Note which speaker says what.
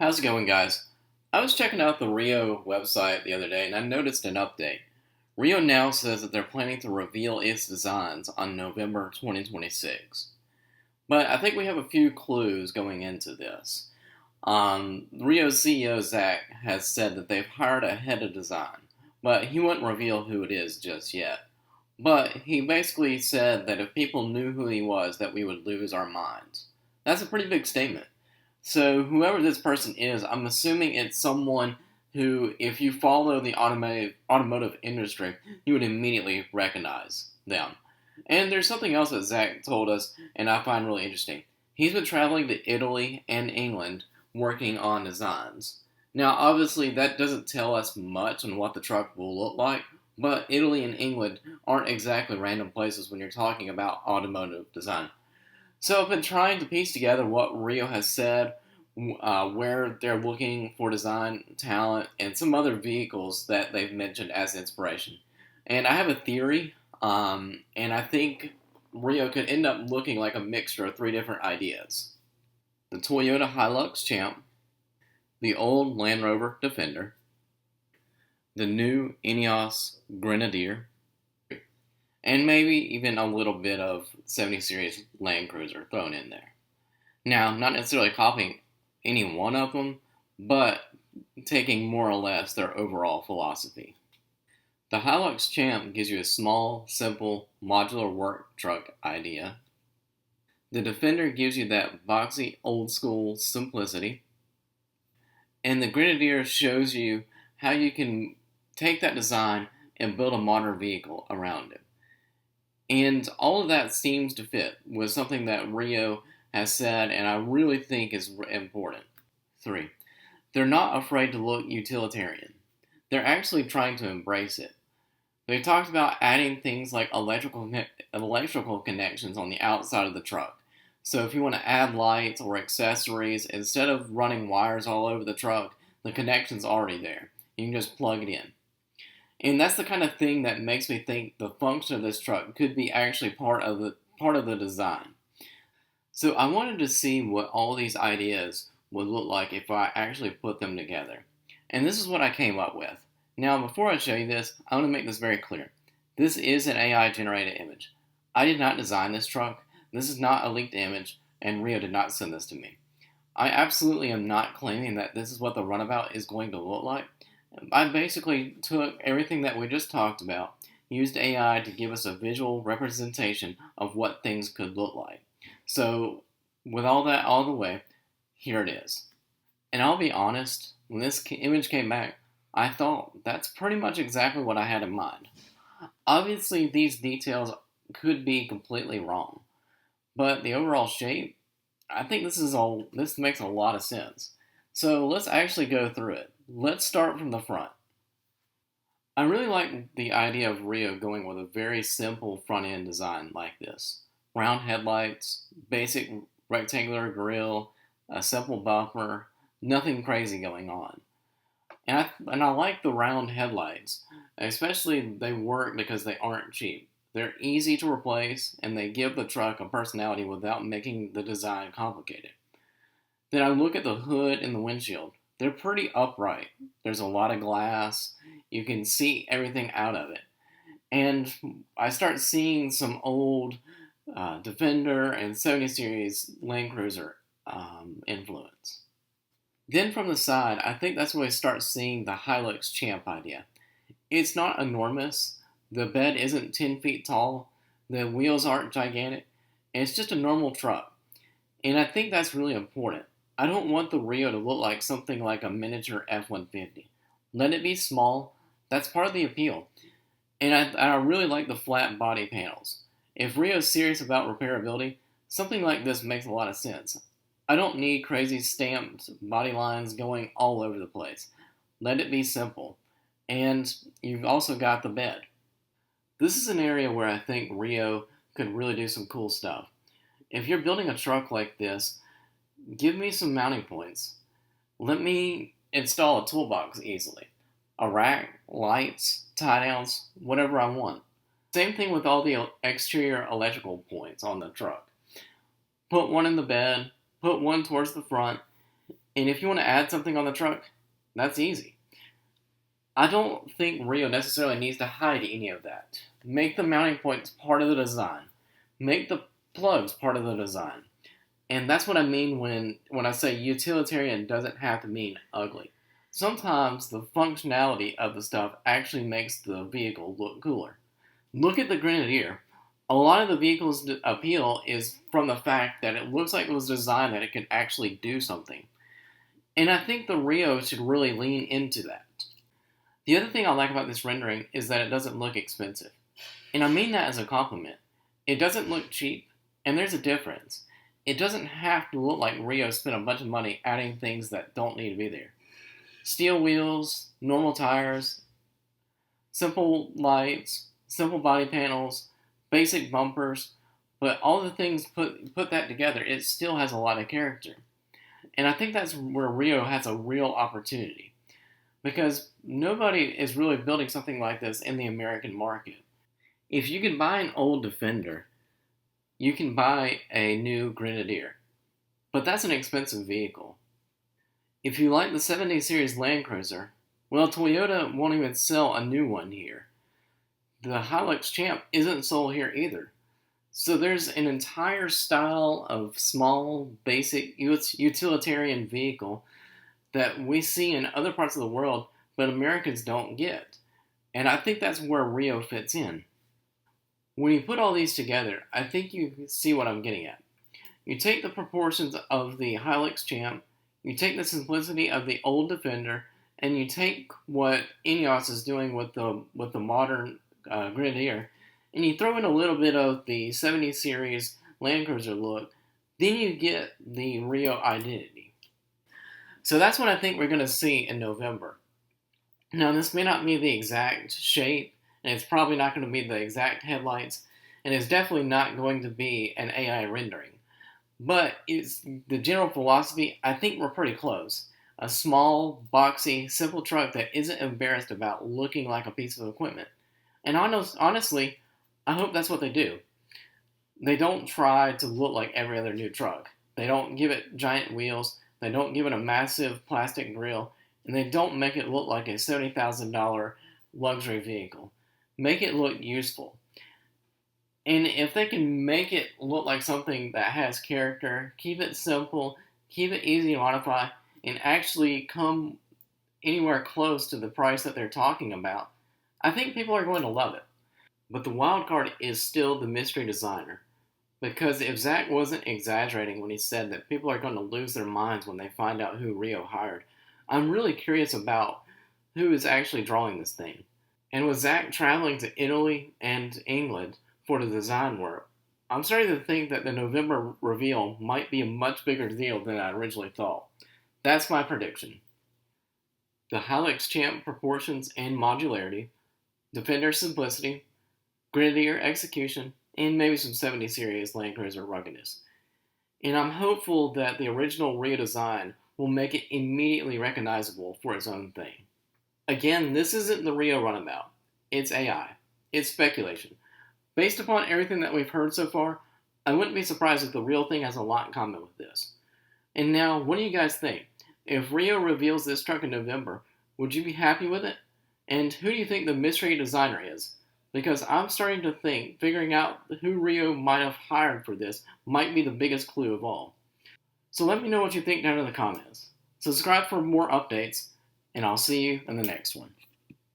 Speaker 1: How's it going, guys? I was checking out the REO website the other day and I noticed an update. REO now says that they're planning to reveal its designs on November 2026. But I think we have a few clues going into this. REO's CEO Zach has said that they've hired a head of design, but he wouldn't reveal who it is just yet. But he basically said that if people knew who he was, that we would lose our minds. That's a pretty big statement. So whoever this person is, I'm assuming it's someone who, if you follow the automotive industry, you would immediately recognize them. And there's something else that Zach told us, and I find really interesting. He's been traveling to Italy and England working on designs. Now, obviously, that doesn't tell us much on what the truck will look like, but Italy and England aren't exactly random places when you're talking about automotive design. So I've been trying to piece together what REO has said, where they're looking for design talent, and some other vehicles that they've mentioned as inspiration. And I have a theory, and I think REO could end up looking like a mixture of three different ideas. The Toyota Hilux Champ, the old Land Rover Defender, the new Ineos Grenadier, and maybe even a little bit of 70 Series Land Cruiser thrown in there. Now, not necessarily copying any one of them, but taking more or less their overall philosophy. The Hilux Champ gives you a small, simple, modular work truck idea. The Defender gives you that boxy, old-school simplicity. And the Grenadier shows you how you can take that design and build a modern vehicle around it. And all of that seems to fit with something that REO has said, and I really think is important. 3. They're not afraid to look utilitarian. They're actually trying to embrace it. They talked about adding things like electrical connections on the outside of the truck. So if you want to add lights or accessories, instead of running wires all over the truck, the connection's already there. You can just plug it in. And that's the kind of thing that makes me think the function of this truck could be actually part of the design. So I wanted to see what all these ideas would look like if I actually put them together. And this is what I came up with. Now, before I show you this, I want to make this very clear. This is an AI generated image. I did not design this truck. This is not a leaked image, and REO did not send this to me. I absolutely am not claiming that this is what the Runabout is going to look like. I basically took everything that we just talked about, used AI to give us a visual representation of what things could look like. So, with all that all the way, here it is. And I'll be honest, when this image came back, I thought that's pretty much exactly what I had in mind. Obviously, these details could be completely wrong, but the overall shape, I think this makes a lot of sense. So let's actually go through it. Let's start from the front. I really like the idea of REO going with a very simple front end design like this. Round headlights, basic rectangular grille, a simple bumper, nothing crazy going on. And I like the round headlights, especially they work because they aren't cheap. They're easy to replace and they give the truck a personality without making the design complicated. Then I look at the hood and the windshield. They're pretty upright. There's a lot of glass. You can see everything out of it. And I start seeing some old Defender and 70 Series Land Cruiser influence. Then from the side, I think that's where we start seeing the Hilux Champ idea. It's not enormous. The bed isn't 10 feet tall. The wheels aren't gigantic. It's just a normal truck. And I think that's really important. I don't want the REO to look like something like a miniature F-150. Let it be small. That's part of the appeal. And I really like the flat body panels. If REO is serious about repairability, something like this makes a lot of sense. I don't need crazy stamped body lines going all over the place. Let it be simple. And you've also got the bed. This is an area where I think REO could really do some cool stuff. If you're building a truck like this, give me some mounting points. Let me install a toolbox easily. A rack, lights, tie downs, whatever I want. Same thing with all the exterior electrical points on the truck. Put one in the bed, put one towards the front, And if you want to add something on the truck, that's easy. I don't think REO necessarily needs to hide any of that. Make the mounting points part of the design. Make the plugs part of the design. And that's what I mean when I say utilitarian doesn't have to mean ugly. Sometimes the functionality of the stuff actually makes the vehicle look cooler. Look at the Grenadier. A lot of the vehicle's appeal is from the fact that it looks like it was designed that it could actually do something. And I think the REO should really lean into that. The other thing I like about this rendering is that it doesn't look expensive. And I mean that as a compliment. It doesn't look cheap, and there's a difference. It doesn't have to look like REO spent a bunch of money adding things that don't need to be there. Steel wheels, normal tires, simple lights, simple body panels, basic bumpers, but all the things put that together, it still has a lot of character. And I think that's where REO has a real opportunity. Because nobody is really building something like this in the American market. If you can buy an old Defender, you can buy a new Grenadier. But that's an expensive vehicle. If you like the 70 series Land Cruiser, well, Toyota won't even sell a new one here. The Hilux Champ isn't sold here either. So there's an entire style of small, basic, utilitarian vehicle that we see in other parts of the world, but Americans don't get. And I think that's where REO fits in. When you put all these together, I think you see what I'm getting at. You take the proportions of the Hilux Champ, you take the simplicity of the old Defender, and you take what Ineos is doing with the modern Grenadier, and you throw in a little bit of the 70 series Land Cruiser look, then you get the REO identity. So that's what I think we're going to see in November. Now, this may not be the exact shape, and it's probably not going to be the exact headlights, and it's definitely not going to be an AI rendering. But it's the general philosophy. I think we're pretty close. A small, boxy, simple truck that isn't embarrassed about looking like a piece of equipment. And honestly, I hope that's what they do. They don't try to look like every other new truck. They don't give it giant wheels. They don't give it a massive plastic grille. And they don't make it look like a $70,000 luxury vehicle. Make it look useful. And if they can make it look like something that has character, keep it simple, keep it easy to modify, and actually come anywhere close to the price that they're talking about, I think people are going to love it. But the wild card is still the mystery designer. Because if Zach wasn't exaggerating when he said that people are going to lose their minds when they find out who REO hired, I'm really curious about who is actually drawing this thing. And with Zach traveling to Italy and England for the design work, I'm starting to think that the November reveal might be a much bigger deal than I originally thought. That's my prediction. The Hilux Champ proportions and modularity, Defender simplicity, Grenadier execution, and maybe some 70 series Land Cruiser ruggedness. And I'm hopeful that the original REO design will make it immediately recognizable for its own thing. Again, this isn't the REO Runabout. It's AI. It's speculation. Based upon everything that we've heard so far, I wouldn't be surprised if the real thing has a lot in common with this. And now, what do you guys think? If REO reveals this truck in November, would you be happy with it? And who do you think the mystery designer is? Because I'm starting to think figuring out who REO might have hired for this might be the biggest clue of all. So let me know what you think down in the comments. Subscribe for more updates, and I'll see you in the next one.